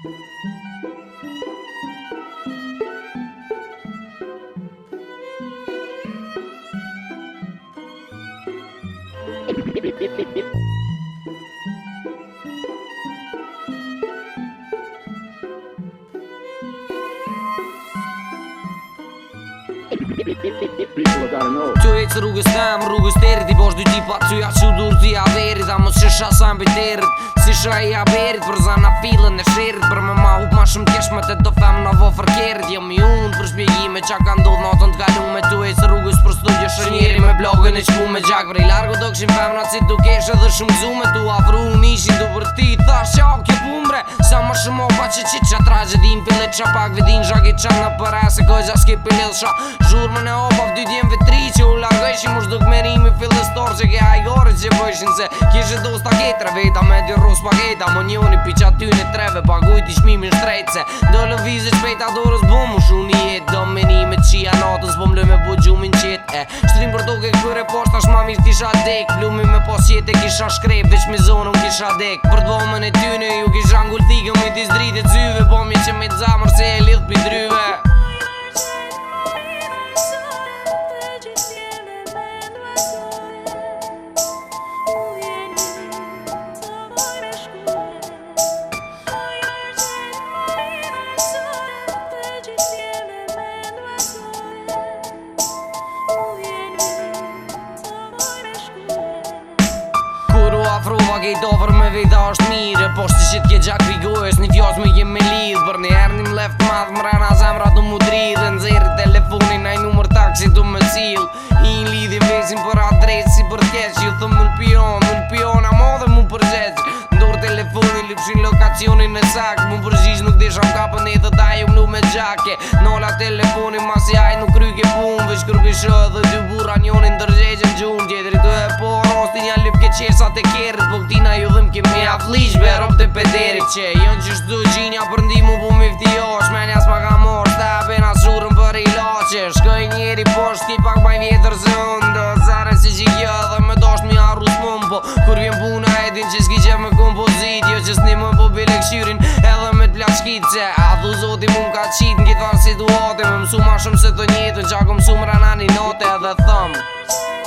Ty ec rrugës tem, rrugës terit I bosh dy tipa ty që u dur t'i averit A mos që shasa mbi terit Si shra I averit Për zana filën e shirit Për me ma hup ma shumë t'kesh me te do fem na vo fërkerit Jëm I unë për shpjegime qa ka ndodh natën t'kalume Ty ec rrugës për studje shënjeri Me blogën e qpu me gjak Vrej largo do kshim femnat si tu kesh edhe shumë gzume Tu afru nishin du për ti Thash qa ke pumbre Sa ma shumë opa që qa tragedin Pillet qa pak vedin zhagi qa në për se gojza s'ke pilil sha Zhurmën e opa vdytjen vetri që u largojshin Mush duk merimi fillestor që ke hajgore që bojshin Se kishe do staketre veta me dy ros paketa Mo njoni piqa ty në treve pagujt I shmimin shtrejt Se do lëvizit shpejta dorës bo mu shun I jet Do menime qia natës po mloj me bu gjumin qet Shtrim për toke këre poshta shma mirë kisha dek Plumi me pos jete kisha shkrep Veç me zonën kisha dek Për dvomën e tyne ju kisha ngull thikëm I tis dritë e cyve Po mi që me t'zamër se e lidh pi dryve Afrova kejt ofër me vejta është mire Poshtë që t'ke gjak vigojës Një fjas me jem me lidh Për një her një mleft madh mrena zemra du mu dridh Nëzeri telefonin a I numër taksi du me sil I në lidhin vesin për adres si për t'keq Ju thëm mull a modhe mu përgjeq Ndor telefonin lipshin lokacionin e sak Mu përgjish nuk desha m'kapën e dhe da ju mlu me gjake Nola telefonin masi aj nuk kryke pun Vesh kërbi shë dhe dy bura njonin dërgjeqen gjun Tjetëri të e po rostin ja lip ke qesa te kerit Po këtina ju dhëm kemi aflish Berop të pederit që Jon që shtu gjinja për ndimu bu mi vtiosh Menja s'ma ka mor Stapin as shurën për I lache Shkoj njeri posh Ki pak baj vjetër se undo Zare si që kjo dhe me dosht mi arru s'mum Po kur vjen puna e din që s'ki që me kompozit Jo që s'nimoj po bile këshyrin Edhe me t'plat shkit që A thu zoti mu m'ka qit Në kitar situatë Me mësu ma shumë se të njetën Qa kom su mrana një note edhe thëm